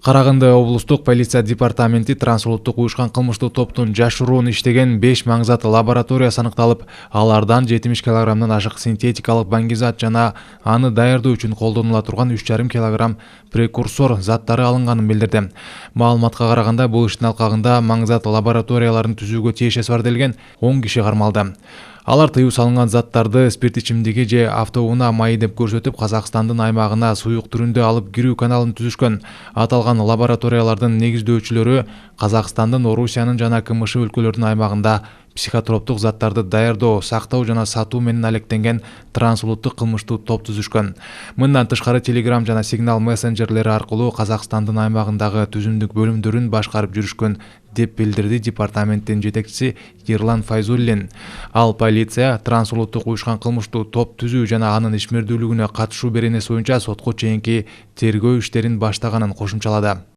Караганды облустук полиция департаменти трансулуттук уюшкан кылмыштуу топтун жашыруун иштеген 5 маңзат лабораториясы аныкталып, алардан 70 килограммдан ашык синтетикалык баңгизат жана аны даярдоо үчүн колдонула турган 3,5 килограмм прекурсор заттары алынганын билдирди. Маалыматка караганда, бул иштин алкагында маңзат лабораторияларын түзүүгө тиешеси бар делген 10 киши кармалды. Алар тыюу салынган заттарды спирт ичимдиги же автоунаа майы деп көрсөтүп, Казакстандын аймагына суюк түрүндө алып кирүү каналын түзүшкөн. Аталган лабораториялардын негиздөөчүлөрү Казакстандын, Орусиянын жана КМШ өлкөлөрүнүн аймагында психотроптук заттарды даярдоо, сактоо жана сатуу менен алектенген трансулуттук кылмыштуу топ түзүшкөн. Мындан тышкары Telegram жана Signal мессенджерлери аркылуу Казакстандын аймагындагы түзүмдүк бөлүмдөрүн башкарып жүрүшкөн деп билдирди департаменттин жетекчиси Ерлан Файзуллин. Ал полиция трансулуттук уюшкан кылмыштуу топ түзүү жана анын ишмердүүлүгүнө катышуу беренеси боюнча сотко чейинки тергөө иштерин баштаганын кошумчалады.